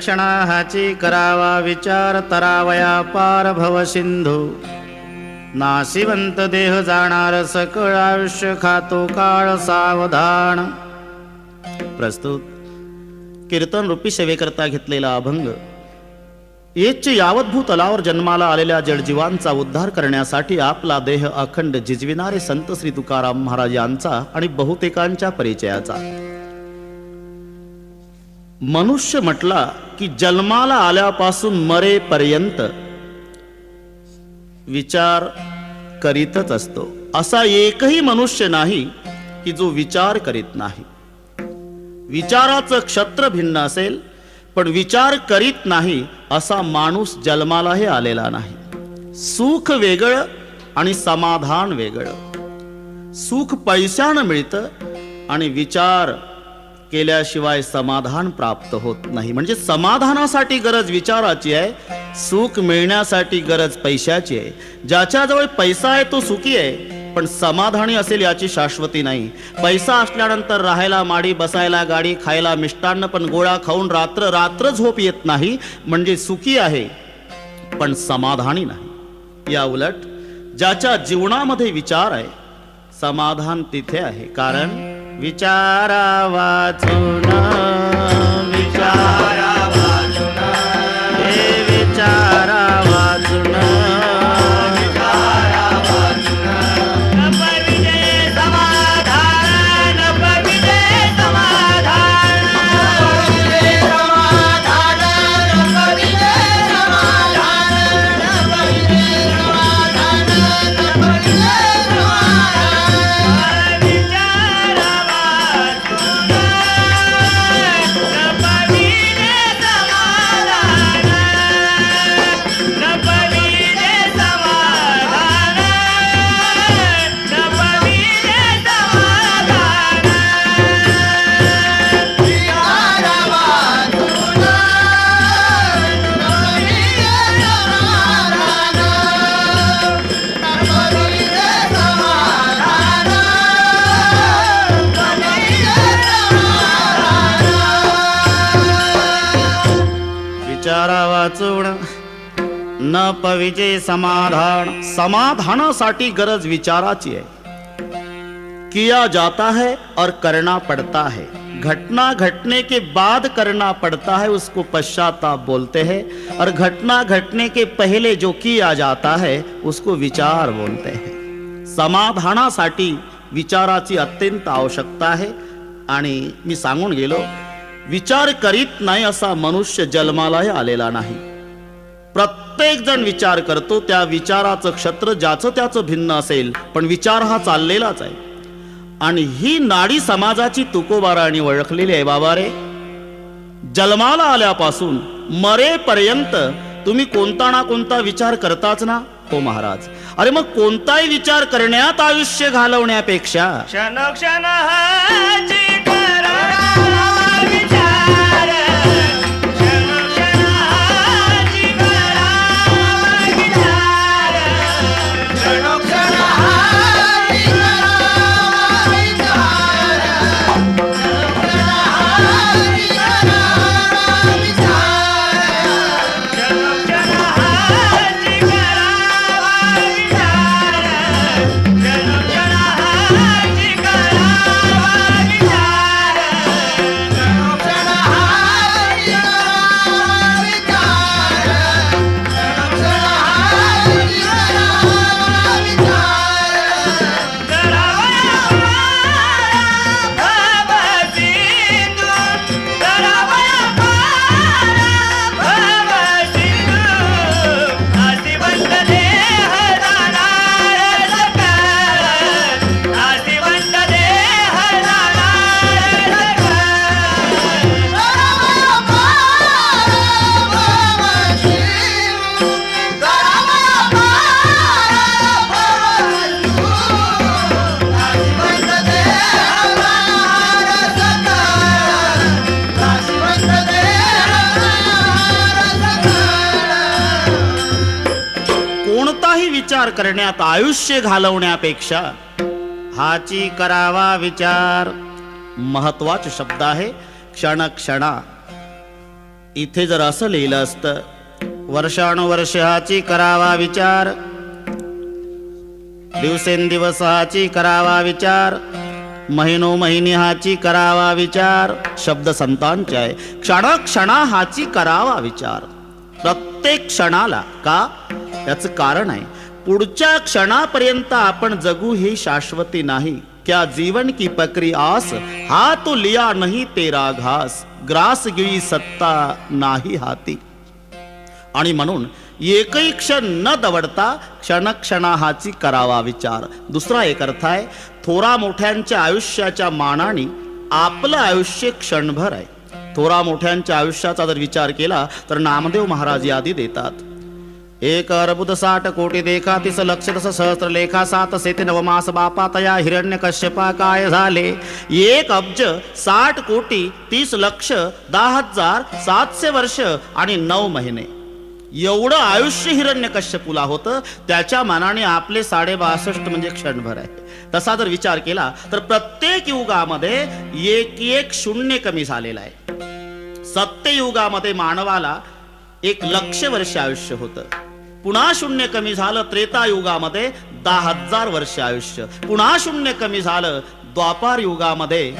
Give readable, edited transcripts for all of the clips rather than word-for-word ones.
क्षणा हाची करावा विचार तरावया पार भव सिंधू नाशिवंत देह जाणार सकळ आयुष्य खातो काळ सावधान। प्रस्तुत कीर्तन रूपी सेवेकरता घेतलेला अभंग येच्चे यावतभूत तलावर जन्माला आलेल्या जडजीवांचा उद्धार करण्यासाठी आपला देह अखंड जिजविणारे संत श्री तुकाराम महाराज यांचा आणि बहुतेकांच्या परिचयाचा। मनुष्य म्हटला की जन्माला आल्यापासून मरेपर्यंत विचार करीतच असतो। असा एकही मनुष्य नाही की जो विचार करीत नाही। विचाराचं क्षत्र भिन्न असेल पण विचार करीत नाही असा माणूस जन्मालाही आलेला नाही। सुख वेगळं आणि समाधान वेगळं। सुख पैशानं मिळतं आणि विचार केल्याशिवाय समाधान प्राप्त होत नाही। म्हणजे समाधानासाठी गरज विचाराची आहे, सुख मिळण्यासाठी गरज पैशाची आहे। ज्याच्याजवळ पैसा आहे तो सुखी आहे पण समाधानी असेल याची शाश्वती नाही। पैसा असल्यानंतर राहायला माडी, बसायला गाडी, खायला मिष्टान्न पण गोळा खाऊन रात्र रात्र झोप येत नाही म्हणजे सुखी आहे पण समाधानी नाही। या उलट ज्याच्या जीवनामध्ये विचार आहे समाधान तिथे आहे। कारण विचारा वाचून विचारा वाचून हे विचारा वाचून न पविजे समाधान। समाधानासाठी गरज विचाराची है। किया जाता है और करना पड़ता है। घटना घटने के बाद करना पड़ता है उसको पश्चाताप बोलते हैं और घटना घटने के पहले जो किया जाता है उसको विचार बोलते हैं। समाधानासाठी विचाराची अत्यंत आवश्यकता आहे। आणि मी सांगून गेलो विचार करीत नाही असा मनुष्य जन्मालाही आलेला नाही। प्रत्येक जण विचार करतो, त्या विचाराचं क्षत्र ज्याचं त्याचं भिन्न असेल पण विचार हा चाललेलाच आहे। आणि ही नाडी समाजाची तुकोबाराने ओळखलेली आहे। बाबा रे, जन्माला आल्यापासून मरेपर्यंत तुम्ही कोणता ना कोणता विचार करताच ना। हो महाराज, अरे मग कोणताही विचार करण्यात आयुष्य घालवण्यापेक्षा क्षण क्षण हाची विचार करण्यात आयुष्य घालवण्यापेक्षा हाची करावा विचार। महत्वाचा शब्द आहे क्षण क्षणा। इथे जर असं लिहिलं असतं, वर्षानुवर्षाची करावा विचार, दिवसेंदिवस हाची करावा विचार, महिनोमहिनी हाची करावा विचार, शब्द संतांचे आहे. क्षणक्षणा हाची करावा विचार, प्रत्येक क्षणाला. का? याचं कारण आहे, पुढच्या क्षणापर्यंत आपण जगू हे शाश्वती नाही. क्या जीवन की पकरी आस, हा तो लिया नाही तेरा घास, ग्रास गिळी सत्ता नाही हाती. आणि म्हणून एकही क्षण न दवडता क्षणक्षणा हाची करावा विचार. दुसरा एक अर्थ आहे, थोरा मोठ्यांच्या आयुष्याच्या मानाने आपलं आयुष्य क्षणभर आहे. थोरा मोठ्यांच्या आयुष्याचा जर विचार केला तर नामदेव महाराज यादी देतात. 1,60,00,000,000 देखा 30,00,000 तस सहस्त्र लेखा 7 सेते नवमास बापा तया हिरण्यकश्यपा काय झाले. 1,60,30,10,10,700 वर्ष आणि 9 महिने एवढं आयुष्य हिरण्यकश्यपूला होतं. त्याच्या मानाने आपले 62.5 म्हणजे क्षणभर आहे. तसा जर विचार केला तर प्रत्येक युगामध्ये एक शून्य कमी झालेला आहे. सत्ययुगामध्ये मानवाला 1,00,000 वर्ष आयुष्य होतं. पुन्हा शून्य कमी झालं त्रेतायुगामध्ये 10,000 वर्ष आयुष्य. पुन्हा शून्य कमी झालं द्वापार युगामध्ये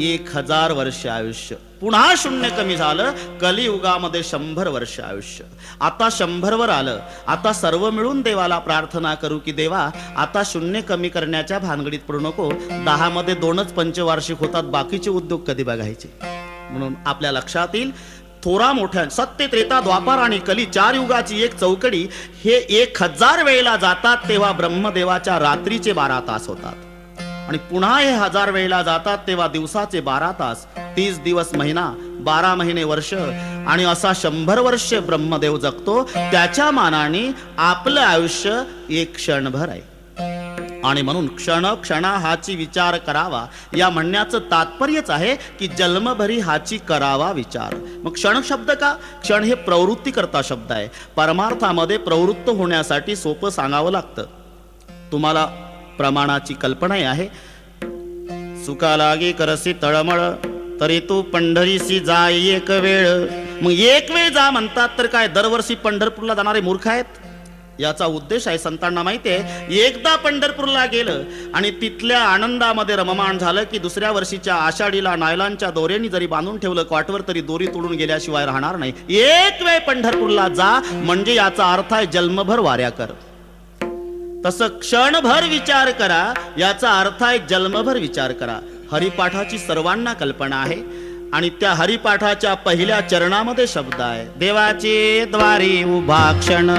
1,000 वर्ष आयुष्य. पुन्हा शून्य कमी झालं कलियुगामध्ये 100 वर्ष आयुष्य. आता 100 वर आलं. आता सर्व मिळून देवाला प्रार्थना करू की देवा आता शून्य कमी करण्याच्या भानगडीत पडू नको. 10 मध्ये 2च पंचवार्षिक होतात, बाकीचे उद्योग कधी बघायचे. म्हणून आपल्या लक्षात येईल, थोरा मोठ्या सत्य त्रेता द्वापार आणि कली 4 युगाची एक चौकडी हे 1,000 वेळेला जातात तेव्हा ब्रह्मदेवाच्या रात्रीचे 12 तास होतात. आणि पुन्हा हे 1000 वेळेला जातात तेव्हा दिवसाचे 12 तास. 30 दिवस महिना, 12 महिने वर्ष आणि असा 100 वर्ष ब्रह्मदेव जगतो. त्याच्या मानाने आपलं आयुष्य 1 क्षणभर आहे. आणि म्हणून क्षण क्षणा हाची विचार करावा या म्हणण्याचं तात्पर्यच आहे की जन्मभरी हाची करावा विचार. मग क्षण शब्द का? क्षण हे प्रवृत्ती करता शब्द आहे. परमार्थामध्ये प्रवृत्त होण्यासाठी सोपं सांगावं लागतं. तुम्हाला प्रमाणाची कल्पना आहे. सुका लागे करसी तळमळ तरी तू पंढरीसी जाय एक वेळ. मग एक वेळ जा म्हणतात तर काय दरवर्षी पंढरपूरला जाणारे मूर्ख आहेत? याचा उद्देश आहे, संतांना माहिती आहे, एकदा पंढरपूरला गेलं आणि तिथल्या आनंदामध्ये रममाण झालं की दुसऱ्या वर्षीच्या आषाढीला नायलांच्या दोऱ्यांनी जरी बांधून ठेवलं कॉटवर तरी दोरी तोडून गेल्याशिवाय राहणार नाही. एक वेळ पंढरपूरला जा म्हणजे याचा अर्थ आहे जन्मभर वाऱ्या कर. तसं क्षणभर विचार करा याचा अर्थ आहे जन्मभर विचार करा. हरिपाठाची सर्वांना कल्पना आहे आणि त्या हरिपाठाच्या पहिल्या चरणामध्ये शब्द आहे, देवाचे द्वारी उभा क्षण,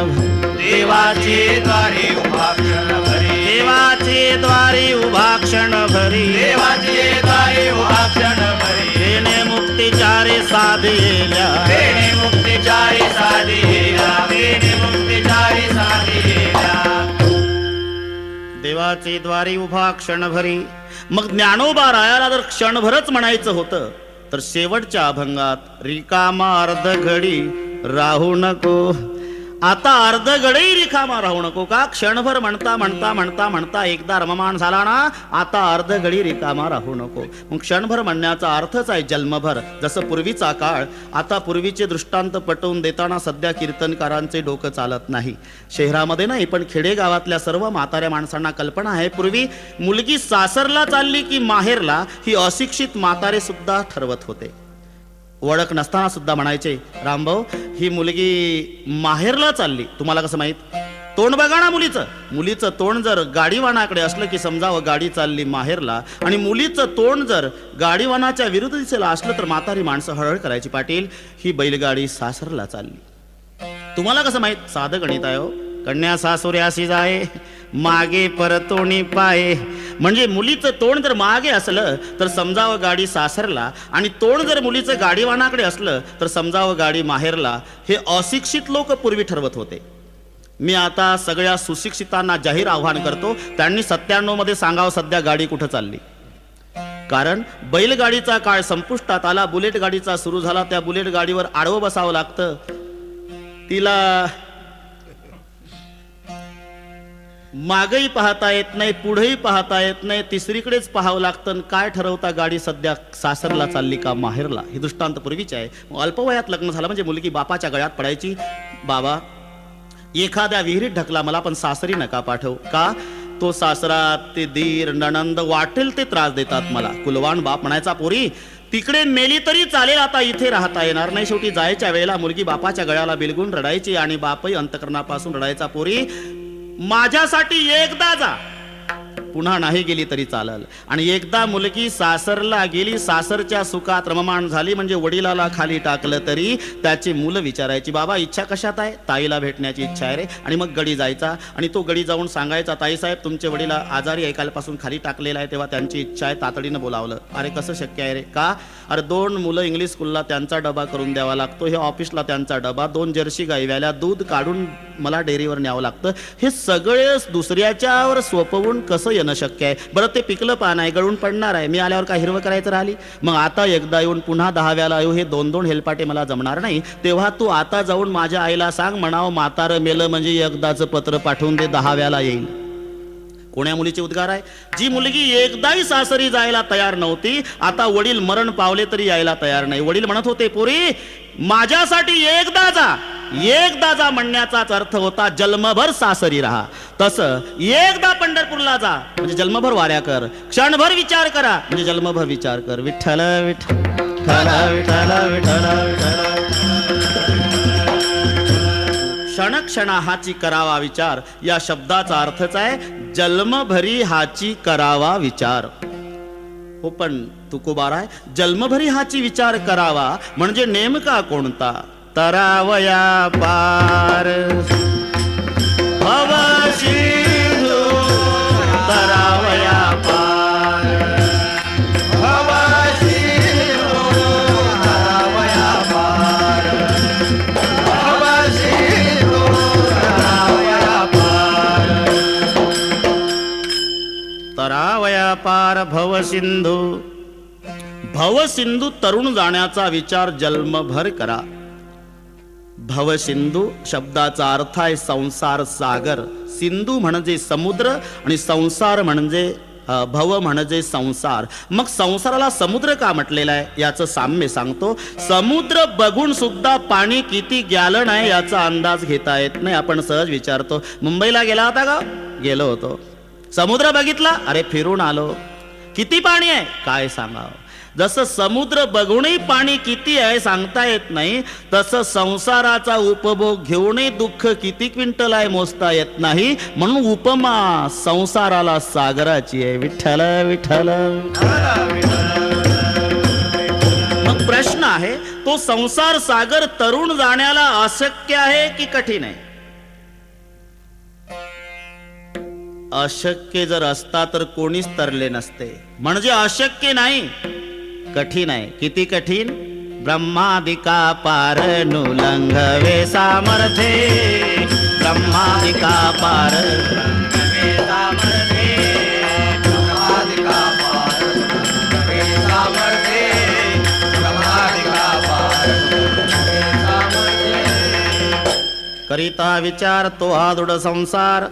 देवाचे द्वारे उभा क्षण भरी, देवाचे द्वारी उभा क्षण भरी, देवाचे द्वारे उभा क्षण भरी, देणे मुक्तीचारे साधेल्या, देणे मुक्तीचारी साधेला, देणे मुक्तीचारी साधेला. देवाचे द्वारी उभा क्षण भरी. मग ज्ञानोबा रायाला जर क्षणभरच म्हणायचं होतं तर शेवटच्या अभंगात रिकामा अर्ध घडी राहू नको. आता अर्ध घडी रिकामा राहू नको. का? क्षणभर म्हणता म्हणता म्हणता म्हणता एकदा रममाण झाला ना, आता अर्ध घडी रिकामा राहू नको. मग क्षणभर म्हणण्याचा अर्थच आहे जन्मभर. जसं पूर्वीचा काळ, आता पूर्वीचे दृष्टांत पटवून देताना सध्या कीर्तनकारांचे डोकं चालत नाही. शहरामध्ये नाही पण खेडेगावातल्या सर्व म्हाताऱ्या माणसांना कल्पना आहे, पूर्वी मुलगी सासरला चालली की माहेरला ही अशिक्षित म्हातारे सुद्धा ठरवत होते. ओळख नसताना सुद्धा म्हणायचे, रामभाऊ ही मुलगी माहेरला चालली. तुम्हाला कसं माहित? तोंड बघा ना मुलीचं. मुलीचं तोंड जर गाडीवानाकडे असलं की समजावं गाडी चालली माहेरला, आणि मुलीचं तोंड जर गाडीवानाच्या विरुद्ध दिसेला असलं तर म्हातारी माणसं हळहळ करायची, पाटील ही बैलगाडी सासरला चालली. तुम्हाला कसं माहित? साधं गणित आहे हो. कन्या सासुऱ्यासी जाय मागे परतोणी पाय. म्हणजे मुलीचं तोंड जर मागे असलं तर समजावं गाडी सासरला, आणि तोंड जर मुलीचं गाडीवानाकडे असलं तर समजावं गाडी माहेरला. हे अशिक्षित लोक पूर्वी ठरवत होते. मी आता सगळ्या सुशिक्षितांना जाहीर आव्हान करतो, त्यांनी 97 मध्ये सांगावं सध्या गाडी कुठं चालली. कारण बैलगाडीचा काळ संपुष्टात आला, बुलेट गाडीचा सुरू झाला. त्या बुलेट गाडीवर आडवं बसावं लागतं. तिला मागही पाहता येत नाही, पुढेही पाहता येत नाही, तिसरीकडेच पाहावं लागतं. आणि काय ठरवता गाडी सध्या सासरला चालली का माहेरला? ही दृष्टांत पूर्वीची आहे. अल्पवयात लग्न झालं म्हणजे मुलगी बापाच्या गळ्यात पडायची. बाबा एखाद्या विहिरीत ढकला मला, पण सासरी नका पाठव. का? तो सासरा, ते दीर, नणंद वाटेल ते त्रास देतात मला. कुलवान बाप म्हणायचा, पोरी तिकडे मेली तरी चालेल, आता इथे राहता येणार नाही. शेवटी जायच्या वेळेला मुलगी बापाच्या गळ्याला बिलगून रडायची आणि बापही अंतकरणापासून रडायचा, पोरी माझ्यासाठी एकदा जा, पुन्हा नाही गेली तरी चालल. आणि एकदा मुलगी सासरला गेली, सासरच्या सुखात रममाण झाली म्हणजे वडिलाला खाली टाकलं तरी त्याची मुलं विचारायची, बाबा इच्छा कशात आहे? ताईला भेटण्याची इच्छा आहे रे. आणि मग गडी जायचा आणि तो गडी जाऊन सांगायचा, ताईसाहेब तुमचे वडीला आजारी आहे, कालपासून खाली टाकलेला आहे, तेव्हा त्यांची इच्छा आहे, तातडीनं बोलावलं. अरे कसं शक्य आहे रे? का? अरे 2 मुलं इंग्लिश स्कूलला, त्यांचा डबा करून द्यावा लागतो, हे ऑफिसला त्यांचा डबा, 2 जर्सी गाई व्याल्या, दूध काढून मला डेअरीवर न्यावं लागतं. हे सगळे दुसऱ्याच्यावर सोपवून कसं येणं शक्य आहे? बरं ते पिकलं पान आहे, गळून पडणार आहे, मी आल्यावर काय हिरवं करायचं राहिली? मग आता एकदा येऊन पुन्हा 10व्याला येऊ, हे 2-2 हेलपाटे मला जमणार नाही. तेव्हा तू आता जाऊन माझ्या आईला सांग, म्हणावं म्हातारं मेलं म्हणजे एकदाचं पत्र पाठवून दे, 10व्याला येईल. कोण्या मुलीचे उद्गार आहे? जी मुलगी एकदाही सासरी जायला तयार नव्हती, आता वडील मरण पावले तरी यायला तयार नाही. वडील म्हणत होते, पोरी माझ्यासाठी एकदा जा. एकदा जा म्हणण्याचाच अर्थ होता जन्मभर सासरी राहा. तसं एकदा पंढरपूरला जा म्हणजे जन्मभर वाऱ्या कर, क्षणभर विचार करा म्हणजे जन्मभर विचार कर. विठ्ठल विठ्ठल विठ्ठल विठ्ठल. क्षणक्षणा हाची करावा विचार, या शब्दाचा अर्थच आहे जन्मभरी हाची करावा विचार. हो पण तुकोबारा आहे, जन्मभरी हाची विचार करावा म्हणजे नेमका कोणता? तरावया पार भव सिंधू, तरावया पार भव सिंधू, तरावया पार भव सिंधू, तरावया पार. तरावया पार भवसिंधू. भवसिंधू तरुण जाण्याचा विचार जन्मभर करा. भवसिंधू शब्दाचा अर्थ आहे संसार सागर. सिंधू म्हणजे समुद्र आणि संसार म्हणजे भव म्हणजे संसार. मग संसाराला समुद्र का म्हटलेला आहे याचं साम्य सांगतो. समुद्र बघून सुद्धा पाणी किती गॅलन आहे याचा अंदाज घेता येत नाही. आपण सहज विचारतो, मुंबईला गेला होता का? गेलो होतो. समुद्र बघितला? अरे फिरून आलो. किती पाणी आहे? काय सांगावं. जसं समुद्र बघूनही पाणी किती आहे सांगता येत नाही, तसं संसाराचा उपभोग घेऊनही दुःख किती क्विंटल आहे मोजता येत नाही. म्हणून उपमा संसाराला सागराची आहे. विठ्ठल विठ्ठल. मग प्रश्न आहे, तो संसार सागर तरुण जाण्याला अशक्य आहे की कठीण आहे? अशक्य जर असता तर कोणीच तरले नसते. म्हणजे अशक्य नाही, कठीण आहे. किती कठीण? ब्रह्मादिका पार नुलंघवे सामर्थ्ये, ब्रह्मादिका पार नुलंघवे सामर्थ्ये, ब्रह्मादिका पार नुलंघवे सामर्थ्ये, ब्रह्मादिका पार नुलंघवे सामर्थ्ये. करिता विचार तो हा दृढ संसार,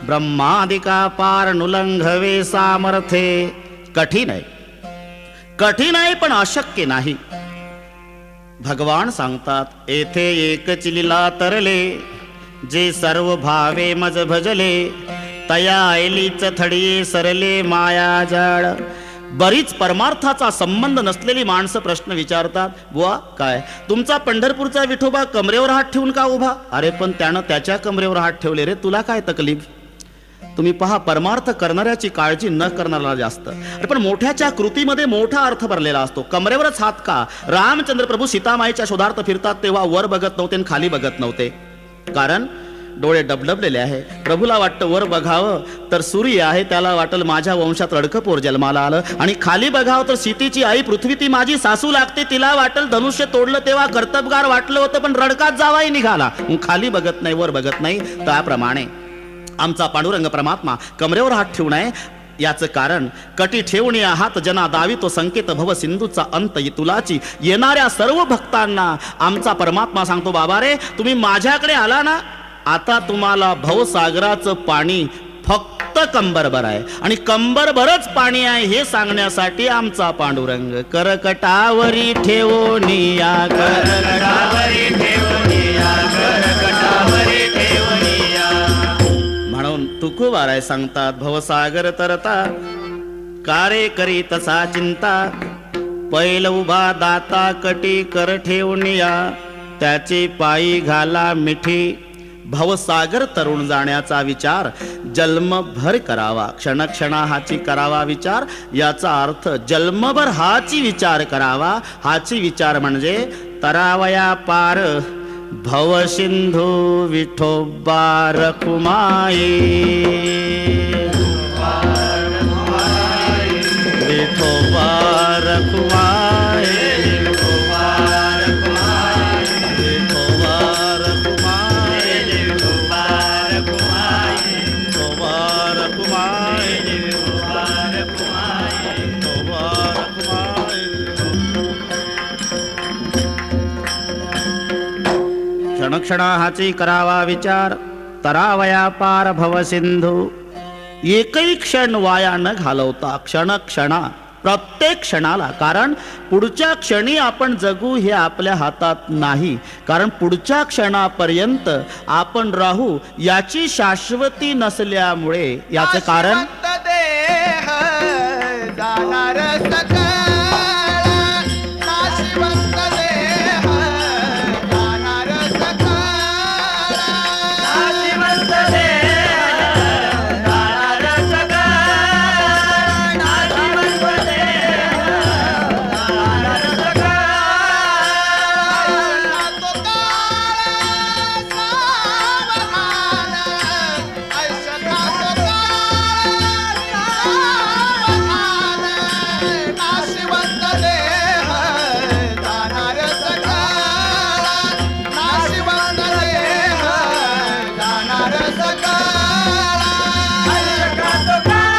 ब्रह्मादिका पार नुलंघवे सामर्थ्ये. कठीण आहे, कठीण आहे पण अशक्य नाही. भगवान सांगतात, येथे एकच लीला तरले, जे सर्व भावे मज भजले, तया ऐलीच थडिये सरले माया जाळ. बरीच परमार्थाचा संबंध नसलेली माणसं प्रश्न विचारतात, बुवा काय तुमचा पंढरपूरचा विठोबा कमरेवर हात ठेवून का उभा? अरे पण त्यानं त्याच्या कमरेवर हात ठेवले रे, तुला काय तकलीफ? तुम्ही पहा, परमार्थ करणाऱ्याची काळजी न करणारा जास्त. पण मोठ्याच्या कृतीमध्ये मोठा अर्थ भरलेला असतो. कमरेवरच हात का? रामचंद्र प्रभू सीतामाईच्या शोधार्थ फिरतात तेव्हा वर बघत नव्हते आणि खाली बघत नव्हते. कारण डोळे डबडबलेले आहे. प्रभूला वाटतं वर बघावं तर सूर्य आहे, त्याला वाटलं माझ्या वंशात रडकपोर जन्माला आलं. आणि खाली बघावं तर सीतेची आई पृथ्वी ती माझी सासू लागते, तिला वाटलं धनुष्य तोडलं तेव्हा कर्तबगार वाटलं होतं, पण रडकात जावाही निघाला. खाली बघत नाही, वर बघत नाही. त्याप्रमाणे आमचा पांडुरंग परमात्मा कमरेवर हात ठेवून आहे. याचं कारण, कटी ठेवणे हात जना दावी तो संकेत भव सिंधूचा अंत तुलाची. येणाऱ्या सर्व भक्तांना आमचा परमात्मा सांगतो, बाबा रे तुम्ही माझ्याकडे आला ना, आता तुम्हाला भवसागराचं पाणी फक्त कंबरभर आहे आणि कंबरभरच पाणी आहे हे सांगण्यासाठी आमचा पांडुरंग करकटावरी ठेवोनिया करकटावरी ठेवनिया करकटावरी ठेवनिया. म्हणून तुकोबाराय सांगतात भवसागर तरता कारे करी तसा चिंता पैल उभा दाता कटी कर ठेवनिया त्याचे पायी घाला मिठी. भवसागर तरुण जाण्याचा विचार जन्मभर करावा क्षणक्षणा हाची करावा विचार. याचा अर्थ जन्मभर हाची विचार करावा. हाची विचार म्हणजे तरावया पार भवसिंधू विठोबा रखुमाई विठोबा रखुमाई विठोबा क्षणक्षणा हाची करावा विचार तरावया पार भव सिंधू. एकही क्षण वाया न घालवता क्षणक्षणा प्रत्येक क्षणाला, कारण पुढच्या क्षणी आपण जगू हे आपल्या हातात नाही, कारण पुढच्या क्षणापर्यंत आपण राहू याची शाश्वती नसल्यामुळे. याचं कारण देह जाणार सकळ नाशिवंत देह जाणार सकळ नाशिवंत देह जाणार सकळ नाशिवंत देह जाणार सकळ. तो काळ सावधान ऐशता तो नाशिवंत देह जाणार सकळ नाशिवंत देह जाणार सकळ. ऐशता तो काळ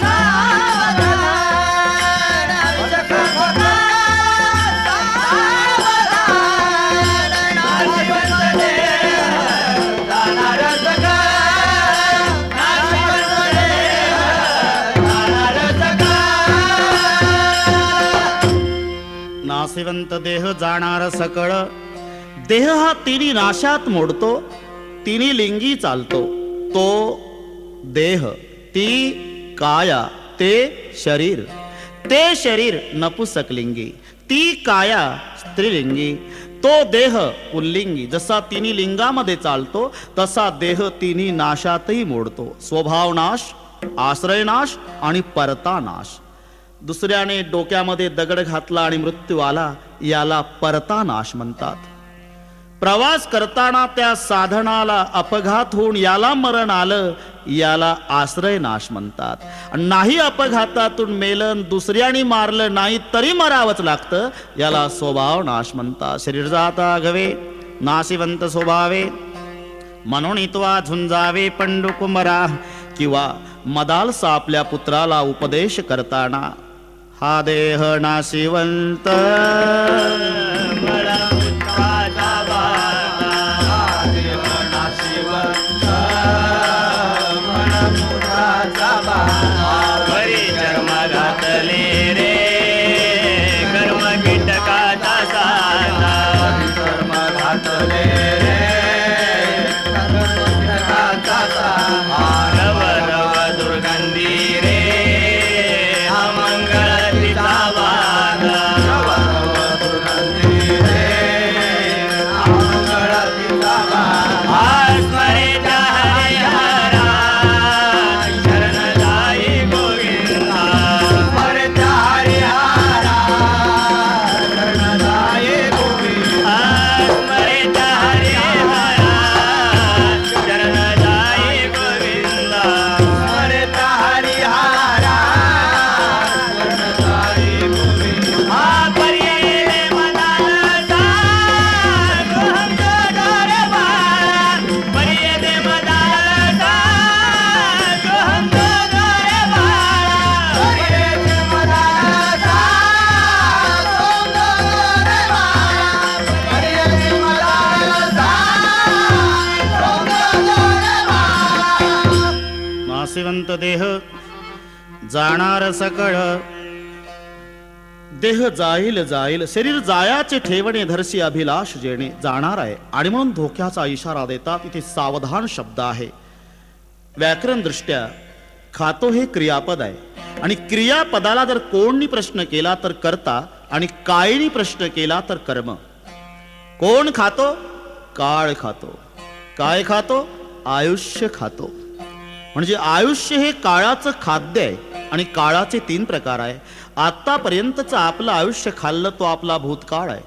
सावधान ऐशता तो काळ सावधान नाशिवंत देह जाणार सकळ नाशिवंत देह जाणार सकळ. नाशिवंत देह जाणार सकळ. देह हा तिन्ही नाशात मोडतो, तिन्ही लिंगी चालतो. तो देह, ती काया, ते शरीर, ते शरीर नपुसकलिंगी, ती काया स्त्रीलिंगी, तो देह पुल्लिंगी. जसा तिन्ही लिंगामध्ये चालतो तसा देह तिन्ही नाशातही मोडतो. स्वभावनाश, आश्रयनाश आणि परतानाश. दुसऱ्याने डोक्यामध्ये दगड घातला आणि मृत्यू आला याला परतानाश म्हणतात. प्रवास करताना त्या साधनाला अपघात होऊन याला मरण आलं याला आश्रयनाश म्हणतात. नाही अपघातातून मेलन दुसऱ्याने मारलं नाही तरी मरावंच लागतं याला स्वभावनाश म्हणतात. शरीर जाता गवे नाशिवंत स्वभावे म्हणून इतवा झुंजावे पंडुकुमरा. किंवा मदालसा आपल्या पुत्राला उपदेश करताना हा देह नाशिवंत मला पुत्राचा बाळा हा देह नाशिवंत मला पुत्राचा बाळा. वरी जन्म घातले रे कर्म कीटकाचा साधा कर्म घातले रे कर्म कीटकाचा साधा. रव रव दुर्गंधी रे हा मंगळ तिचा वादा. रव रव दुर्गंधी रे हा मंगळ तिचा वादा. स्मरेचा हरिहरा शरण जाई गोविंदा. स्मरेचा हरिहरा शरण जाई गोविंदा. स्मरेचा हरिहरा शरण जाई गोविंदा. स्मरेचा हरिहरा शरण जाई गोविंदा. पर्याय मनाला सांग हंस डोरे बाळा नाशिवंत देह जाणार सकळ. देह जाईल जाईल, शरीर जायाचे ठेवणे, धरसी अभिलाष जेणे. जाणार आहे आणि म्हणून धोक्याचा इशारा देतात. इथे सावधान शब्द आहे. व्याकरण दृष्ट्या खातो हे क्रियापद आहे आणि क्रियापदाला जर कोणनी प्रश्न केला तर कर्ता आणि कायनी प्रश्न केला तर कर्म. कोण खातो? काळ खातो. काय खातो? आयुष्य खातो. म्हणजे आयुष्य हे काळाचं खाद्य आहे आणि काळाचे 3 प्रकार आहे. आतापर्यंतचं आपलं आयुष्य खाल्लं तो आपला भूतकाळ आहे.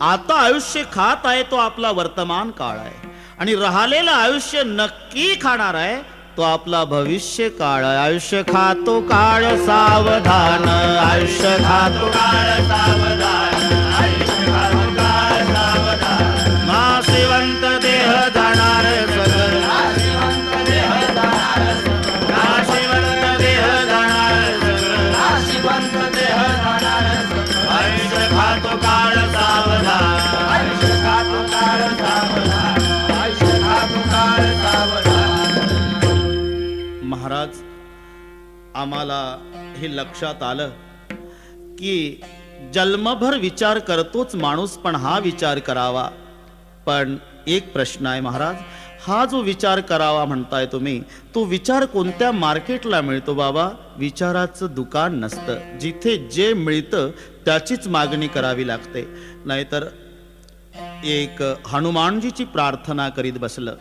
आता आयुष्य खात आहे तो आपला वर्तमान काळ आहे आणि राहिलेलं आयुष्य नक्की खाणार आहे तो आपला भविष्य काळ आहे. आयुष्य खातो काळ सावधान, आयुष्य खातो काळ सावधान, आयुष्य खातो काळ सावधान. नाशिवंत देह जाणार सगळ. नाशिवंत देह जाणार सगळ. नाशिवंत देह जाणार सगळ. नाशिवंत देह जाणार सगळ. आयुष्य खातो काळ सावधान, आयुष्य खातो काळ सावधान, आयुष्य खातो काळ सावधान. महाराज, आम्हाला हे लक्षात आलं की जन्मभर विचार करतोच माणूस, पण हा विचार करावा. पण एक प्रश्न आहे महाराज, हा जो विचार करावा म्हणताय तुम्ही, तो विचार कोणत्या मार्केटला मिळतो बाबा? विचाराचं दुकान नसतं. जिथे जे मिळतं त्याचीच मागणी करावी लागते. नाहीतर एक हनुमानजीची प्रार्थना करीत बसलं.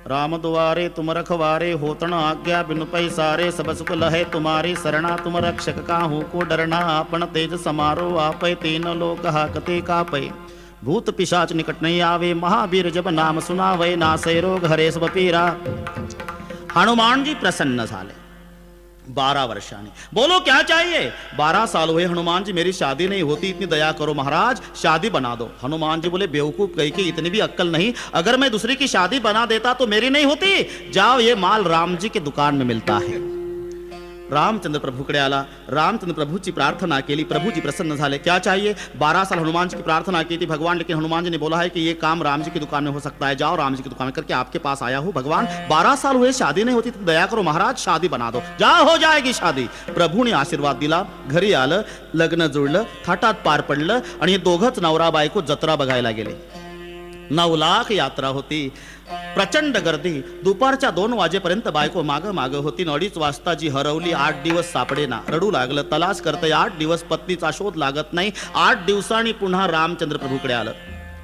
राम दुआरे तुम रखवारे, होतन आज्ञा बिनु पैसारे. सब सुख लहे तुम्हारी सरना, तुम रक्षक काहू को डरना. आपण तेज समारो आपै, तीन लोक हाकते कापै. भूत पिशाच निकट नहीं आवे, महावीर जब नाम सुनावे. नासै रोग हरे सब पीरा. हनुमानजी प्रसन्न झाले 12 वर्षांनी. बोलो क्या चाहिए? 12 साल हुए हनुमान जी, मेरी शादी नहीं होती, इतनी दया करो महाराज, शादी बना दो. हनुमान जी बोले बेवकूफ कहीं की इतनी भी अक्कल नहीं, अगर मैं दूसरे की शादी बना देता तो मेरी नहीं होती. जाओ, ये माल राम जी के दुकान में मिलता है. रामचंद्र प्रभूकडे आला. रामचंद्र प्रभूची प्रार्थना केली. प्रभूजी प्रसन्न झाले. क्या चाहिए? 12 साल हनुमान जी की प्रार्थना की थी भगवान, लेकिन हनुमान जी ने बोला है कि ये काम राम जी की दुकान में हो सकता है. जाओ, राम जी की दुकान में करके आपके पास आया हूँ भगवान. 12 साल हुए शादी नहीं होती, तो दया करो महाराज, शादी बना दो. जाओ, हो जाएगी शादी. प्रभूने आशीर्वाद दिला. घरी आलं, लग्न जुळलं, थाटात पार पडलं आणि हे दोघंच नवरा बायको जत्रा बघायला गेले. 9 लाख यात्रा होती. प्रचंड गर्दी. दुपारच्या 2 वाजेपर्यंत बायको माग माग होती. 2:30 वाजता जी हरवली, 8 दिवस सापडेना. रडू लागलं. तलाश करतय. 8 दिवस पत्नीचा शोध लागत नाही. 8 दिवसांनी पुन्हा रामचंद्र प्रभूकडे आलं.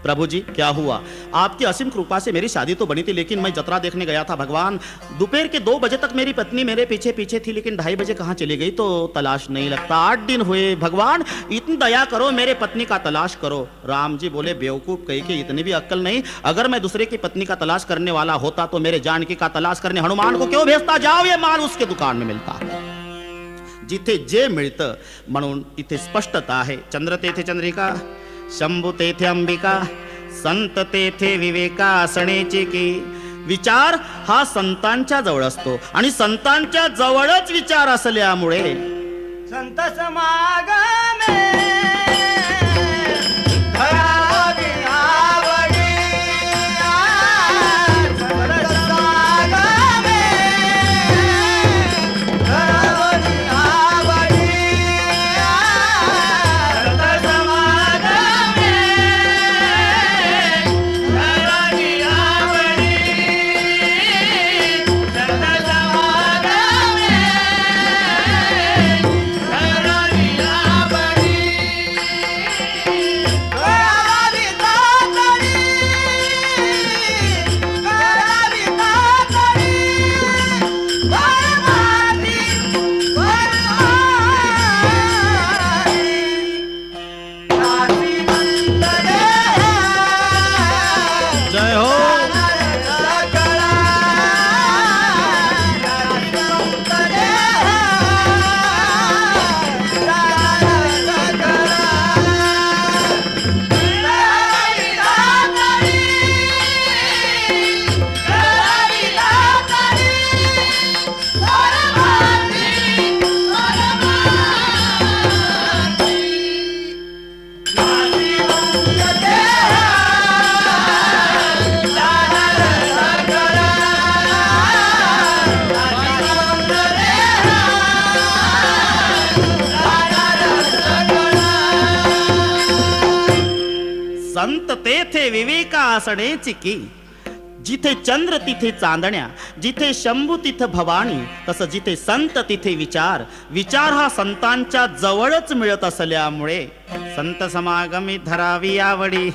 प्रभु जी, क्या हुआ? आपकी असीम कृपा से मेरी शादी तो बनी थी, लेकिन मैं जतरा देखने गया था भगवान. दोपहर के 2 बजे तक मेरी पत्नी मेरे पीछे पीछे थी, लेकिन 2:30 बजे कहाँ चली गई तो तलाश नहीं लगता. 8 दिन हुए भगवान, इतनी दया करो, मेरे पत्नी का तलाश करो. राम जी बोले बेवकूफ कहीं के इतनी भी अक्कल नहीं. अगर मैं दूसरे की पत्नी का तलाश करने वाला होता तो मेरे जानकी का तलाश करने हनुमान को क्यों भेजता? जाओ, ये माल उसके दुकान में मिलता. जिथे जे मिळतं म्हणून इथे स्पष्टता आहे. चंद्र तेथे चंद्रिका, शंभू तेथे अंबिका, संत तेथे विवेका. असण्याची की विचार हा संतांच्या जवळ असतो आणि संतांच्या जवळच विचार असल्यामुळे संत समागमे धरावी आवडी. संत समागमे धरावी आवडी. संत समागमे धरावी आवडी. संत समागमे धरावी आवडी. विवेका असणे चिकी. जिथे चंद्र तिथे चांदण्या, जिथे शंभू तिथे भवानी, तसं जिथे संत तिथे विचार. विचार हा संतांच्या जवळच मिळत असल्यामुळे संत समागमी धरावी आवडी.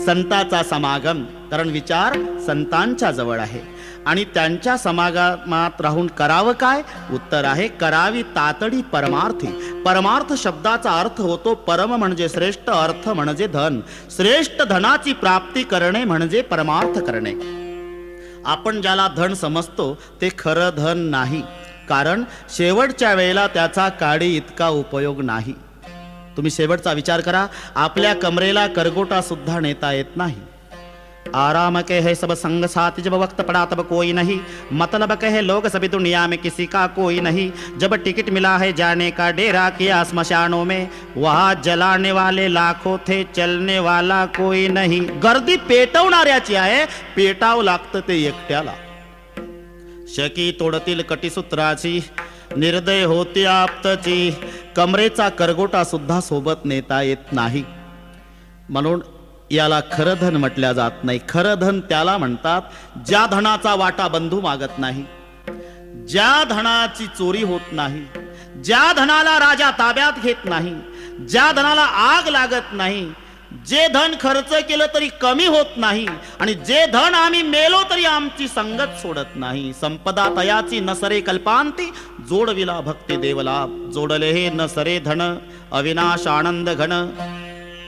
संताचा समागम, कारण विचार संतांच्या जवळ आहे आणि त्यांच्या समागमात राहून करावं काय? उत्तर आहे करावी तातडी परमार्थी. परमार्थ शब्दाचा अर्थ होतो परम म्हणजे श्रेष्ठ, अर्थ म्हणजे धन. श्रेष्ठ धनाची प्राप्ती करणे म्हणजे परमार्थ करणे. आपण ज्याला धन समजतो ते खरं धन नाही, कारण शेवटच्या वेळेला त्याचा काडी इतका उपयोग नाही. तुम्ही शेवटचा विचार करा, आपल्या कमरेला करगोटा सुद्धा नेता येत नाही. आराम के है सब संग साथ, जब वक्त पड़ा तब कोई नहीं. मतलब के है लोग सभी दुनिया में किसी का कोई नहीं. जब टिकट मिला है जाने का डेरा किया स्मशानों में, वहाँ जलाने वाले लाखों थे, चलने वाला कोई नहीं. गर्दी पेटवणाऱ्याची आहे, पेटावं लागतं ते एकट्याला. शकी तोडतील कटीसूत्राची, निर्दय होती आपतची. कमरेचा करगोटा सुद्धा सोबत नेता येत नाही. म्हणून याला खरं धन म्हटल्या जात नाही. खरं धन त्याला म्हणतात ज्या धनाचा वाटा बंधू मागत नाही, ज्या धनाची चोरी होत नाही, ज्या धनाला राजा ताब्यात घेत नाही, ज्या धनाला आग लागत नाही, जे धन खर्च केलं तरी कमी होत नाही, आणि जे धन आम्ही मेलो तरी आमची संगत सोडत नाही. संपदा तयाची नसरे कल्पांती, जोडविला भक्ती देवलाभ. जोडले हे नसरे धन, अविनाश आनंद घन.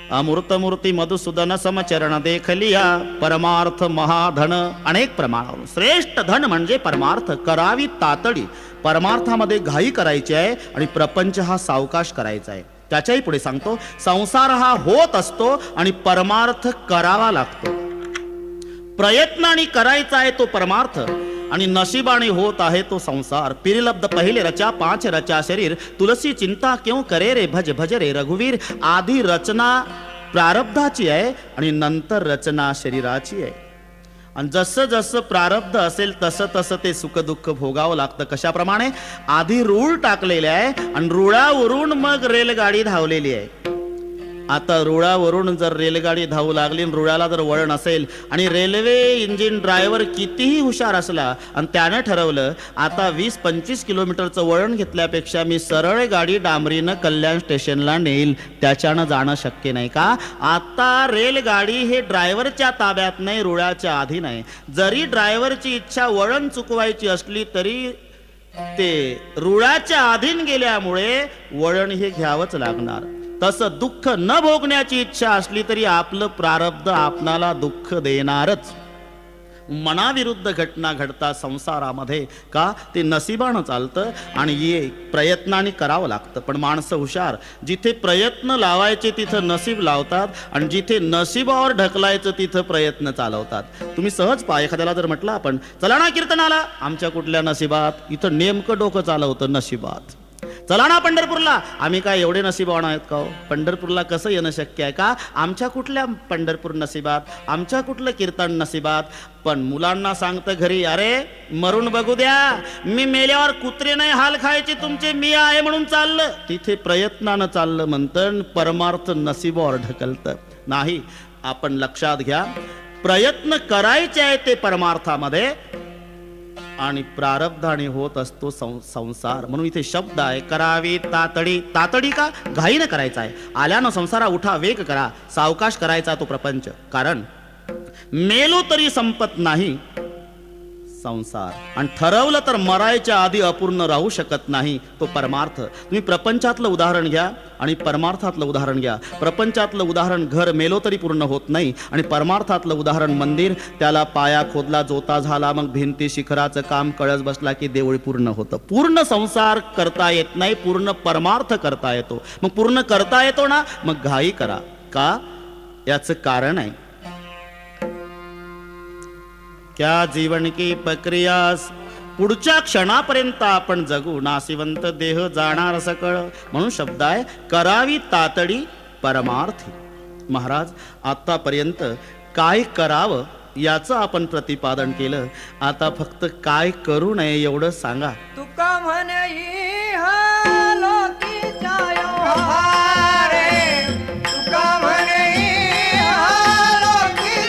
अमूर्त मूर्ती मधुसूदन समचरण देखलिया, परमार्थ महाधन. अनेक प्रमाणावर श्रेष्ठ धन म्हणजे परमार्थ. करावी तातडी. परमार्थामध्ये घाई करायची आहे आणि प्रपंच हा सावकाश करायचा आहे. त्याच्याही पुढे सांगतो, संसार हा होत असतो आणि परमार्थ करावा लागतो. प्रयत्नाने करायचा आहे तो परमार्थ आणि नशिबाने होत आहे तो संसार. पिरलब्ध पहिले रचा, पांच रचा शरीर, तुलसी चिंता क्यों करे रे, भज भज रे रघुवीर. आधी रचना प्रारब्धाची आहे आणि नंतर रचना शरीराची आहे. आणि जसं जसं प्रारब्ध असेल तसं तसं ते सुख दुःख भोगावं लागतं. कशाप्रमाणे? आधी रूळ टाकलेले आहे आणि रुळावरून मग रेलगाडी धावलेली आहे. आता रुळावरून जर रेलगाडी धावू लागली, रुळाला जर वळण असेल आणि रेल्वे इंजिन ड्रायव्हर कितीही हुशार असला आणि त्यानं ठरवलं आता 20-25 किलोमीटरचं वळण घेतल्यापेक्षा मी सरळ गाडी डांबरीनं कल्याण स्टेशनला नेईल, त्याच्यानं जाणं शक्य नाही का? आता रेलगाडी हे ड्रायव्हरच्या ताब्यात नाही, रुळाच्या अधीन आहे. जरी ड्रायव्हरची इच्छा वळण चुकवायची असली तरी ते रुळाच्या अधीन गेल्यामुळे वळण हे घ्यावंच लागणार. तसं दुःख न भोगण्याची इच्छा असली तरी आपलं प्रारब्ध आपणाला दुःख देणारच. मनाविरुद्ध घटना घडतात संसारामध्ये का? ते नशिबानं चालतं आणि ये प्रयत्नाने करावं लागतं. पण माणसं हुशार, जिथे प्रयत्न लावायचे तिथं नशीब लावतात आणि जिथे नशिबावर ढकलायचं तिथं प्रयत्न चालवतात. तुम्ही सहज पहा, एखाद्याला जर म्हटलं आपण चला ना कीर्तनाला, आमच्या कुठल्या नशिबात, इथं नेमकं डोकं चालवतं नशिबात. चला ना पंढरपूरला, आम्ही काय एवढे नशीबवान आहेत का हो? पंढरपूरला कसं येणं शक्य आहे का? आमच्या कुठल्या पंढरपूर नशिबात, आमच्या कुठलं कीर्तन नशिबात. पण मुलांना सांगतं घरी, अरे मरून बघू द्या, मी मेल्यावर कुत्रे नाही हाल खायचे तुमचे, मी आहे म्हणून चाललं. तिथे प्रयत्नानं चाललं म्हणतं, परमार्थ नशिबावर ढकलतं नाही. आपण लक्षात घ्या, प्रयत्न करायचे आहे ते परमार्थामध्ये आणि प्रारब्धाने होत असतो संसार. म्हणून इथे शब्द आहे करावी तातडी. तातडी का? घाईनं करायचा आहे. आल्यानं संसारा उठा, वेग करा, सावकाश करायचा तो प्रपंच. कारण मेलो तरी संपत नाही संसार, आणि ठरवलं तर मरायच्या आधी अपूर्ण राहू शकत नाही तो परमार्थ. तुम्ही प्रपंचातलं उदाहरण घ्या आणि परमार्थातलं उदाहरण घ्या. प्रपंचातलं उदाहरण घर मेलो तरी पूर्ण होत नाही, आणि परमार्थातलं उदाहरण मंदिर, त्याला पाया खोदला, जोता झाला, मग भिंती शिखराचं काम कळस बसला की देऊळ पूर्ण होतं. पूर्ण संसार करता येत नाही, पूर्ण परमार्थ करता येतो. मग पूर्ण करता येतो ना, मग घाई करा. का? याचं कारण आहे, क्या जीवन की प्रक्रिया, पुढच्या क्षणापर्यंत आपण जगू, नाशिवंत देह जाणार सकळ. म्हणून शब्द आहे करावी तातडी परमार्थी. महाराज, आतापर्यंत काय करावं याचं आपण प्रतिपादन केलं. आता फक्त काय करू नये एवढं सांगा. तुका म्हणे हा लोकीचा व्यवहार, तुका म्हणे हा लोकीचा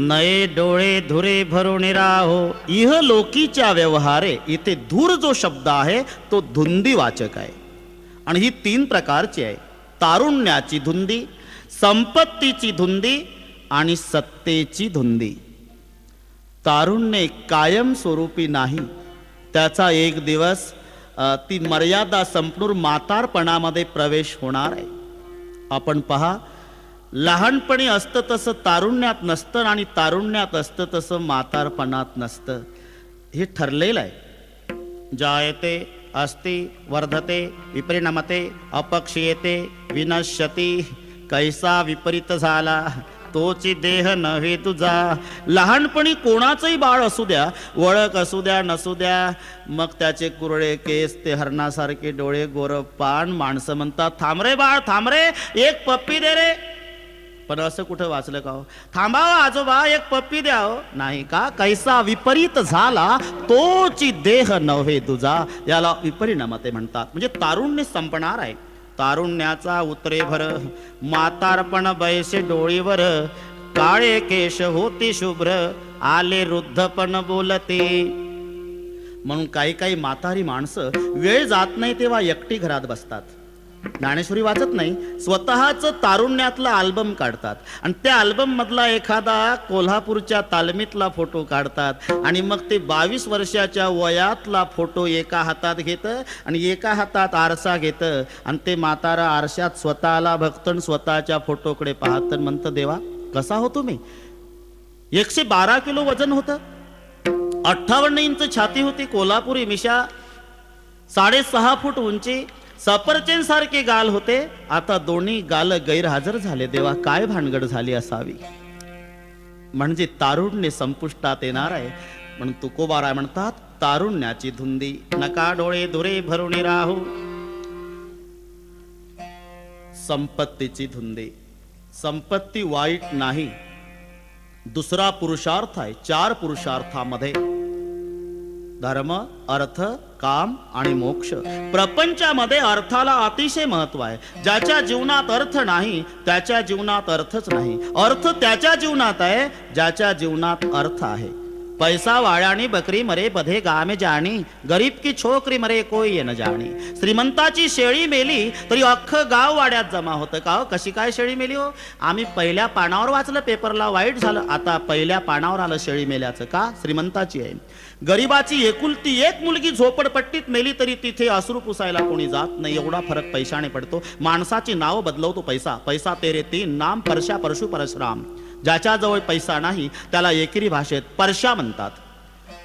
नये डोळे धुरे भरून राहो. इह लोकीच्या व्यवहारे, इथे धूर जो शब्द आहे तो धुंदी वाचक आहे. आणि ही 3 प्रकारची आहे: तारुण्याची धुंदी, संपत्तीची धुंदी आणि सत्तेची धुंदी. तारुण्य कायम स्वरूपी नाही, त्याचा एक दिवस ती मर्यादा संपूर्ण म्हातारपणामध्ये प्रवेश होणार आहे. आपण पहा, लहानपणी असतं तसं तारुण्यात नसतं आणि तारुण्यात असतं तसं म्हातारपणात नसतं. हे ठरलेलं आहे. जायते अस्ति वर्धते विपरिणमते अपक्षीयते विनश्यती. कैसा विपरीत झाला तोची देह नव्हे तुझा. लहानपणी कोणाचंही बाळ असू द्या, वळख असू द्या नसू द्या, मग त्याचे कुरळे केस, ते हरणासारखे डोळे, गोरं पान, माणसं म्हणतात थांब रे बाळ थांब रे, एक पप्पी दे रे. पण असं कुठं वाचलं का हो? थांबावं आजोबा, एक पप्पी द्या हो. नाही का? कैसा विपरीत झाला तोची देह नव्हे तुझा. याला विपरिणामते म्हणतात. म्हणजे तारुण्य संपणार आहे. तारुण्याचा उतरे भर, म्हातारपण बैसे डोळीवर. काळे केश होती शुभ्र, आले वृद्धपण बोलते. म्हणून काही काही म्हातारी माणसं वेळ जात नाही तेव्हा एकटी घरात बसतात. ज्ञानेश्वरी वाचत नाही, स्वतःच तारुण्यातला अल्बम काढतात आणि त्या अल्बम मधला एखादा कोल्हापूरच्या तालमीतला फोटो काढतात आणि मग ते 22 वर्षाच्या वयातला फोटो एका हातात घेतं आणि एका हातात आरसा घेतं आणि ते म्हातारा आरशात स्वतःला बघतं, स्वतःच्या फोटोकडे पाहतं, म्हणतं देवा कसा होतो मी. 112 किलो वजन होतं, 58 इंच छाती होती, कोल्हापुरी मिशा, 6.5 फूट उंची, सफरचंद सारखे गाल होते. आता दोन्ही गाल गैरहजर झाले. देवा काय भानगड झाली असावी. म्हणजे तारुण्य संपुष्टात येणार आहे. म्हणून तुकोबाराय म्हणतात तारुण्याची धुंदी, नका डोळे धुरे भरून राहू. संपत्तीची धुंदी. संपत्ती वाईट नाही. दुसरा पुरुषार्थ आहे. 4 पुरुषार्थामध्ये धर्म, अर्थ, काम आणि मोक्ष. प्रपंचामध्ये अर्थाला अतिशय महत्व आहे. ज्याच्या जीवनात अर्थ नाही त्याच्या जीवनात अर्थच नाही. अर्थ त्याच्या जीवनात आहे ज्याच्या जीवनात अर्थ आहे. पैसा वाळ्यानी बकरी मरे बधे गामे जाणी, गरीब की छोकरी मरे कोई ये न जाणी. श्रीमंताची शेळी मेली तरी अख्खं गाव वाड्यात जमा होतं. का हो, कशी काय शेळी मेली हो? आम्ही पहिल्या पानावर वाचलं पेपरला, वाईट झालं. आता पहिल्या पानावर आलं शेळी मेल्याचं. का? श्रीमंताची आहे. गरीबाची एकुलती एक मुलगी झोपडपट्टीत मेली तरी तिथे अश्रू पुसायला कोणी जात नाही. एवढा फरक पैशाने पडतो. माणसाची नाव बदलवतो पैसा. पैसा तेरे 3 नाम, परशा परशु परशुराम. ज्याच्याजवळ पैसा नाही त्याला एकेरी भाषेत परशा म्हणतात.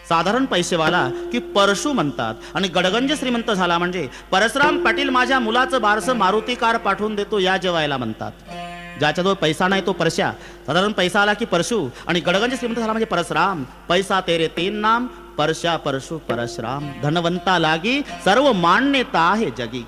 साधारण पैसेवाला की परशु म्हणतात. आणि गडगंज श्रीमंत झाला म्हणजे परशुराम पाटील माझ्या मुलाचं बारसं मारुती कार पाठवून देतो या जेवायला म्हणतात. ज्याच्याजवळ पैसा नाही तो परशा, साधारण पैसा आला की परशु, आणि गडगंज श्रीमंत झाला म्हणजे परशुराम. पैसा तेरे 3 नाम, परशा परशु परशुराम. धनवंता लागी सर्व मान्यता आहे जगी.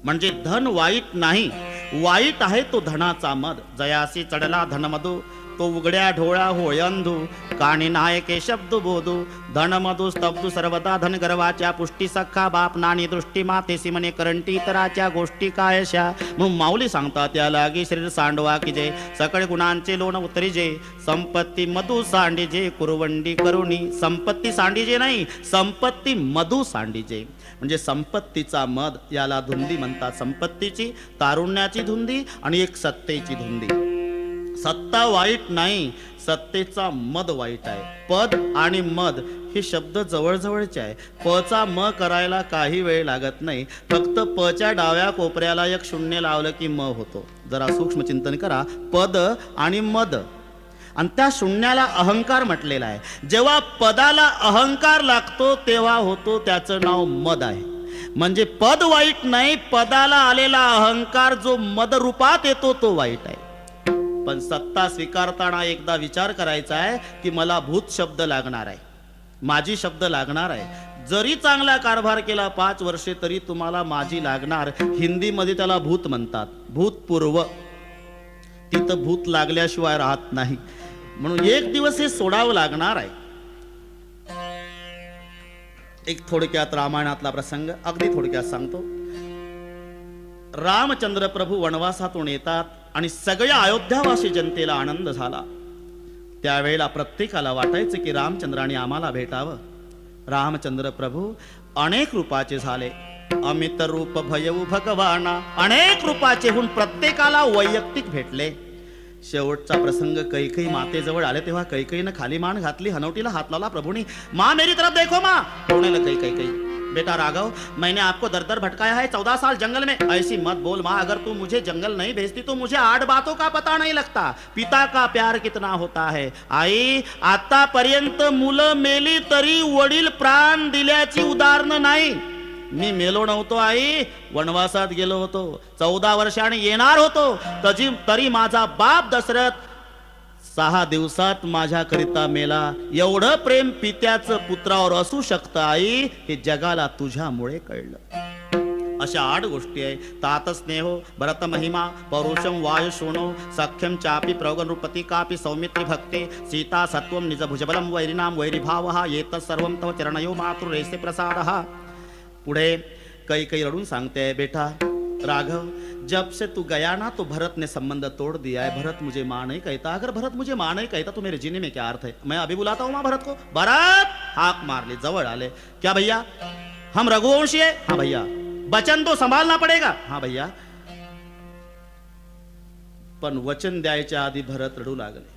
म्हणजे धन वाईट नाही, वाईट आहे तो धनाचा मद. जयासी चढला धनमधू, तो उघड्या ढोळा होय अंधू. काणी नायके शब्द बोधू, धनमधू स्तब्धू सर्वदा. धन गर्वाच्या पुष्टी सख्खा बाप, नाणी दृष्टी मातेसी म्हणे करंटी इतराच्या गोष्टी कायशा. म्हणून माऊली सांगतात या लागी शरीर सांडवा की जे, सकळ गुणांचे लोण उतरिजे. संपत्ती मधू सांडिजे कुरवंडी करुणी. संपत्ती सांडिजे नाही, संपत्ती मधू सांडिजे. म्हणजे संपत्तीचा मद याला धुंदी म्हणतात. संपत्तीची, तारुण्याची धुंदी आणि एक सत्तेची धुंदी. सत्ता वाईट नाही, सत्तेचा मद वाईट आहे. पद आणि मद हे शब्द जवळजवळचे आहे. पचा म करायला काही वेळ लागत नाही. फक्त पच्या डाव्या कोपऱ्याला एक शून्य लावलं की म होतो. जरा सूक्ष्म चिंतन करा. पद आणि मद, आणि त्या शून्याला अहंकार म्हटलेला आहे. जेव्हा पदाला अहंकार लागतो तेव्हा होतो त्याचं नाव मद आहे. म्हणजे पद वाईट नाही, पदाला आलेला अहंकार जो मद रूपात येतो तो वाईट आहे. पण सत्ता स्वीकारताना एकदा विचार करायचा आहे की मला भूत शब्द लागणार आहे, माझी शब्द लागणार आहे. जरी चांगला कारभार केला 5 वर्षे तरी तुम्हाला माझी लागणार. हिंदीमध्ये त्याला भूत म्हणतात, भूतपूर्व. तिथं भूत लागल्याशिवाय राहत नाही. म्हणून एक दिवस हे सोडावं लागणार आहे. एक थोडक्यात रामायणातला प्रसंग अगदी थोडक्यात सांगतो. रामचंद्र प्रभू वनवासातून येतात आणि सगळ्या अयोध्यावासी जनतेला आनंद झाला. त्यावेळेला प्रत्येकाला वाटायचं की रामचंद्राने आम्हाला भेटावं. रामचंद्र प्रभू अनेक रूपाचे झाले. अमित रूप भयऊ भगवाना, अनेक रूपाचे होऊन प्रत्येकाला वैयक्तिक भेटले. शेवटचा प्रसंग कैकई मातेजवळ आले तेव्हा कैकईनं खाली मान घातली, हनवटीला हात लावला. प्रभूनी माँ मेरी तरफ देखो माँ. रोने लग गई कैकई. बेटा राघव, मैंने आपको दर दर भटकाया है 14 साल जंगल में. ऐसी मत बोल माँ, अगर तू मुझे जंगल नहीं भेजती तो मुझे 8 बातों का पता नहीं लगता. पिता का प्यार कितना होता है. आई, आतापर्यंत मुलं मेली तरी वडील प्राण दिल्याची उदाहरणं नाही. मी मेलो नव्हतो आई, वनवासात गेलो होतो. 14 वर्षांनी येणार होतो. तरी माझा बाप दशरथ 6 दिवसात माझ्याकरिता मेला. एवढं प्रेम पित्याचं पुत्रावर असू शकतं आई, हे जगाला तुझ्यामुळे कळलं. अशा 8 गोष्टी आहे. तात स्नेहो, भरत महिमा, पौरुषम वायु शोणो, सख्यम चापी प्रौगनृपती कापी सौमित्री भक्ते, सीता सत्वम निज भुजबलम वैरिनाम वैरिभावः येत सर्वम तव चरणयो मातृरेसे प्रसादः. पुढे कई रडून सांगते, बेटा राघव, जब से तू गया ना तो भरत ने संबंध तोड़ दिया है. भरत मुझे माँ नहीं कहता. अगर भरत मुझे माँ नहीं कहता तो मेरे जीने में क्या अर्थ है. मैं अभी बुलाता हूँ माँ भरत को. भरत हाक मार ली, जवळ आले. क्या भैया, हम रघुवंशी है. हाँ भैया. वचन तो संभालना पड़ेगा. हाँ भैया. पण वचन द्यायच्या आधी भरत रडू लागले.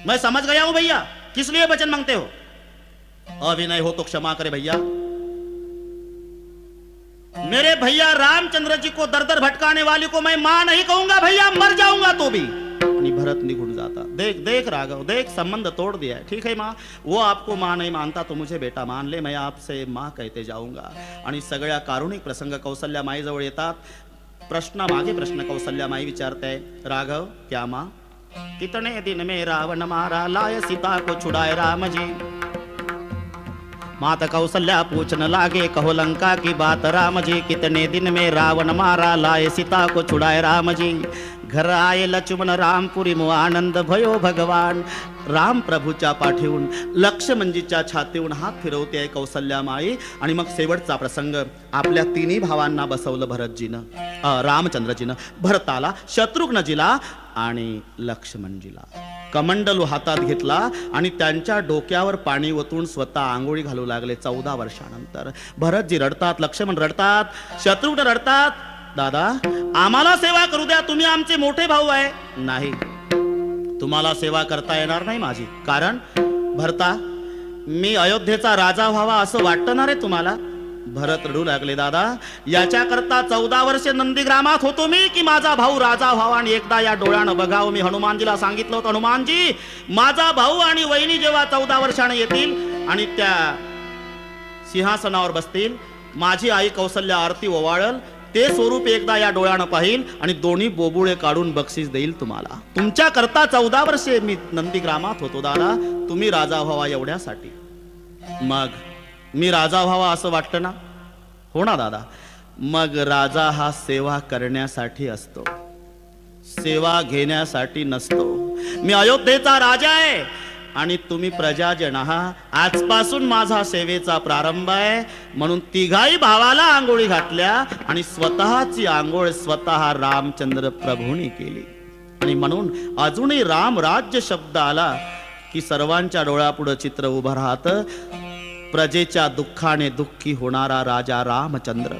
मैं समझ गया हूं भैया, किस लिए वचन मांगते हो. अभिनय हो तो क्षमा करे भैया. मेरे भैया रामचंद्र जी को दर दर भटकाने वाली को मैं मां नहीं कहूंगा भैया, मर जाऊंगा तो भी. आणि भरत निघून जाता. देख देख राघव, देख संबंध तोड़ दिया है. ठीक है माँ, वो आपको माँ नहीं मानता तो मुझे बेटा मान ले. मैं आपसे माँ कहते जाऊंगा. आणि सगळ्या कारुणिक प्रसंग कौसल्या माईजवळ येतात. प्रश्न मागे प्रश्न कौसल्या माई विचारते, राघव क्या माँ, कितने दिन में रावण मारा, लाय सीता को छुड़ाए राम जी. माता कौशल्या पूछने लागे, कहो लंका की बात राम जी, कितने दिन में रावण मारा, लाए सीता को छुड़ाए राम जी. घर आए लक्ष्मण रामपुरी मो आनंद भयो भगवान. राम प्रभूच्या पाठीहून लक्ष्मणजीच्या छातीहून हात फिरवते आहे कौसल्या माई. आणि मग शेवटचा प्रसंग, आपल्या तिन्ही भावांना बसवलं भरतजीनं, रामचंद्रजीनं. भरताला, शत्रुघ्नजीला आणि लक्ष्मणजीला. कमंडलू हातात घेतला आणि त्यांच्या डोक्यावर पाणी ओतून स्वतः आंघोळी घालू लागले. 14 वर्षानंतर भरतजी रडतात, लक्ष्मण रडतात, शत्रुघ्न रडतात. दादा आम्हाला सेवा करू द्या, तुम्ही आमचे मोठे भाऊ आहे. नाही, तुम्हाला सेवा करता येणार नाही माझी. कारण भरता, मी अयोध्येचा राजा व्हावा असं वाटतं ना रे तुम्हाला. भरत रडू लागले. दादा याच्याकरता 14 वर्षे नंदीग्रामात होतो मी की माझा भाऊ राजा व्हावा आणि एकदा या डोळ्यानं बघावं. मी हनुमानजीला सांगितलं होतं, हनुमानजी माझा भाऊ आणि वहिनी जेव्हा 14 वर्षाने येतील आणि त्या सिंहासनावर बसतील, माझी आई कौसल्या आरती ओवाळल, ते स्वरूप एकदा या डोळ्यानं पाहिल आणि दोन्ही बोबुळे काढून बक्षीस देईल तुम्हाला. तुमच्या करता 14 वर्षे मी नंदीग्रामात होतो दादा, तुम्ही राजा व्हावा एवढ्यासाठी. मग मी राजा व्हावा असं वाटतं ना. हो ना दादा. मग राजा हा सेवा करण्यासाठी असतो, सेवा घेण्यासाठी नसतो. मी अयोध्येचा राजा आहे आणि तुम्ही प्रजाजन आहात. आजपासून माझा सेवेचा प्रारंभ आहे. म्हणून तिघाही भावाला आंघोळी घातल्या आणि स्वतःची आंघोळ स्वतः रामचंद्र प्रभूंनी केली. आणि म्हणून अजूनही राम राज्य शब्द आला की सर्वांच्या डोळ्यापुढे चित्र उभं राहतं. प्रजेच्या दुःखाने दुःखी होणारा राजा रामचंद्र.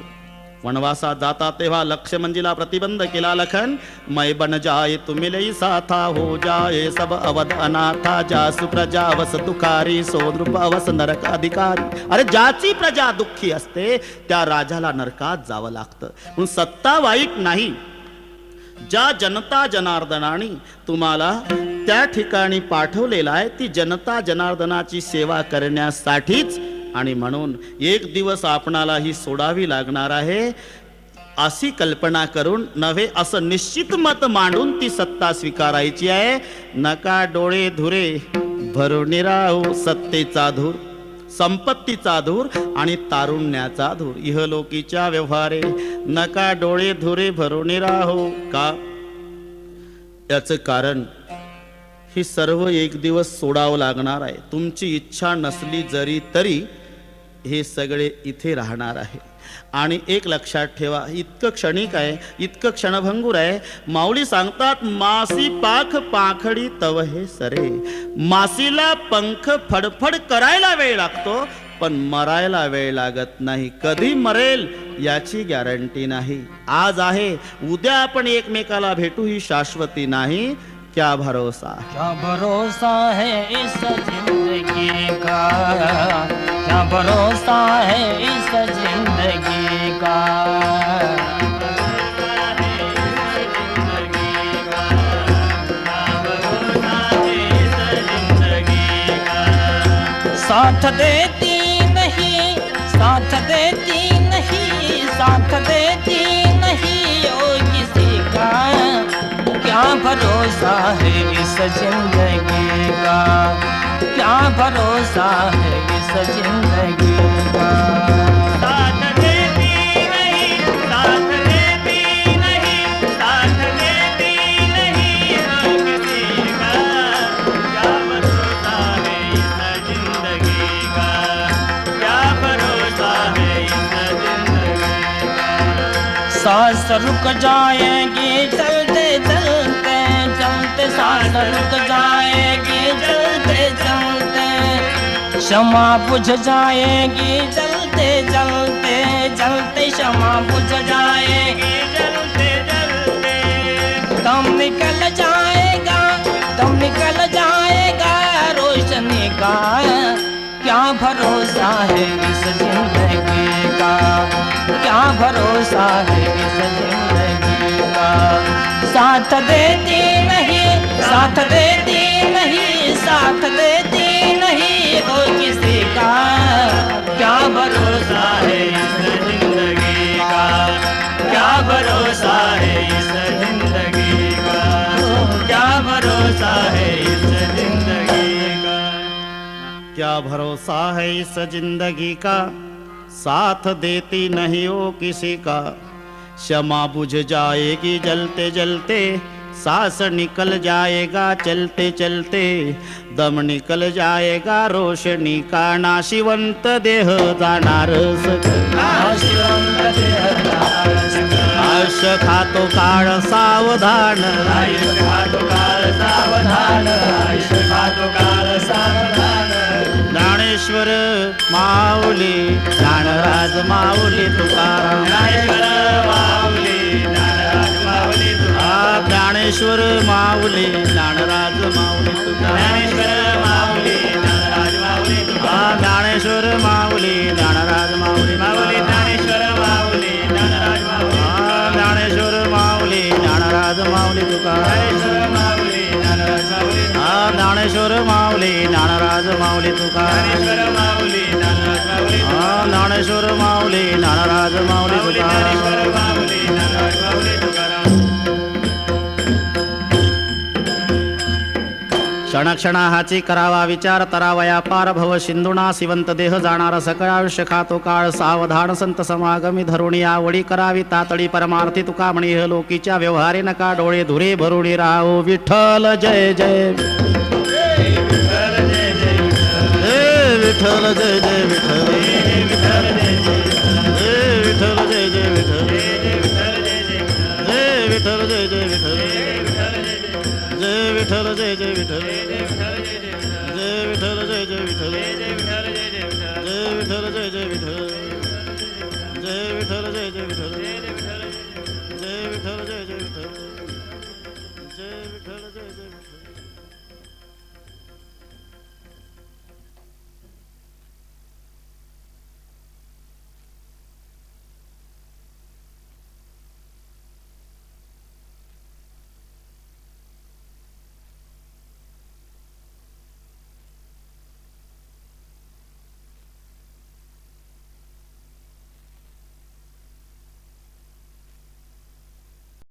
वनवासात जाता तेव्हा लक्ष्मणजीला प्रतिबंध केला. लखन मै बन जाए तु मिलई साथा, हो जाए सब अवध अनाथा, जासु प्रजा वस दुखारी, सो नृप अवस नरक अधिकारी. अरे ज्याची प्रजा दुःखी असते त्या राजाला नरकात जावं लागतं. म्हणून सत्ता वाईट नाही. ज्या जनता जनार्दनाने तुम्हाला त्या ठिकाणी पाठवलेला आहे ती जनता जनार्दनाची सेवा करण्यासाठीच. आणि म्हणून एक दिवस आपणाला ही सोडावी लागणार आहे अशी कल्पना करून नव्हे, असं निश्चित मत मांडून ती सत्ता स्वीकारायची आहे. नका डोळे धुरे भरून राहू, सत्तेचा धूर, संपत्तीचा धूर आणि तारुण्याचा धूर, इहलोकीच्या व्यवहारे नका डोळे धुरे भरून राहू. का? याचं कारण ही सर्व एक दिवस सोडावं लागणार आहे. तुमची इच्छा नसली जरी तरी हे सगळे इथे राहणार आहे. आणि एक लक्षात ठेवा, इतकं क्षणिक आहे, इतकं क्षणभंगूर आहे. माऊली सांगतात, मासी पाख पाखडी तव हे सरे. मासीला पंख फडफड करायला वेळ लागतो, पण मरायला वेळ लागत नाही. कधी मरेल याची गॅरंटी नाही. आज आहे, उद्या आपण एकमेकाला भेटू ही शाश्वती नाही. क्या भरोसा है, क्या भरोसा है इस जिंदगी का, क्या भरोसा है इस जिंदगी का. साथ देती नहीं, साथ देती नहीं, साथ देती नहीं ओ किसी का. क्या भरोसा है इस जिंदगी का, क्या भरोसा है इस जिंदगी का. साथ देती नहीं, साथ देती नहीं, साथ देती नहीं हो किसी का. क्या भरोसा है इस जिंदगी का, क्या भरोसा है इस जिंदगी का. सांस रुक जाएगी चलते चलते चलते, सांस रुक जाएगी चलते चलते. क्षमा बुझ जाएगी चलते चलते चलते, क्षमा बुझ जाएगी चलते चलते दम निकल जाएगा, दम निकल जाएगा रोशनी का. क्या भरोसा है इस जिंदगी का, क्या भरोसा है इस जिंदगी का. साथ देती नहीं, साथ देती नहीं, साथ देती नहीं हो किसी का. क्या भरोसा है इस जिंदगी का, क्या भरोसा है इस जिंदगी का, क्या भरोसा है इस जिंदगी का. क्या भरोसा है इस जिंदगी का, साथ देती नहीं हो किसी का. क्षमा बुझ जाएगी जलते जलते, सांस निकल जाएगा चलते चलते, दम निकल जाएगा रोशनी का. नाशिवंत देह जाणार आश खातो काळ सावधान. आयुष खातो काळ सावधान, आयुष खातो काळ सावधान. ज्ञानेश्वर माऊली ज्ञानराज माऊली तुकाराम. ज्ञानेश्वर माऊली, ज्ञानराज माऊली तुकाराम. ज्ञानेश्वर माऊली ज्ञानराज माऊली तुकाराम. ज्ञानेश्वर माऊली, ज्ञानराज माऊली तुकाराम. ज्ञानेश्वर माऊली ज्ञानराज माऊली माऊली ज्ञानेश्वर माऊली, ज्ञानराज माऊली. ज्ञानेश्वर माऊली ज्ञानराज माऊली तुकाराम. ज्ञानेश्वर माऊली, ज्ञानराज माऊली. ज्ञानेश्वर माऊली ज्ञानराज माऊली तुकाराम. ज्ञानेश्वर माऊली, ज्ञानराज माऊली. ज्ञानेश्वर माऊली ज्ञानराज माऊली माऊली तुकाराम. ज्ञानेश्वर माऊली, ज्ञानराज माऊली तुकाराम. क्षणक्षणाहाची करावा विचार, तरावया पार भव सिंधुना. सिवंत देह जाणारा सकळ आयुष्य खातो काळ सावधान. संत समागमी धरुणी आवडी करावी तातडी परमार्थी तुका म्हणी. ह लोकीच्या व्यवहारे नका डोळे धुरे भरुणी राहो. विठ्ठल जय जय, हे विठ्ठल जय जय विठ्ठल, हे विठ्ठल जय जय विठ्ठल, हे विठ्ठल जय जय विठ्ठल, जय विठ्ठल जय जय विठ्ठल, जय विठ्ठल जय जय विठ्ठल, जय विठ्ठल जय जय विठ्ठल, जय विठ्ठल जय जय विठ्ठल, जय विठ्ठल जय जय विठ्ठल, जय विठ्ठल जय जय विठ्ठल.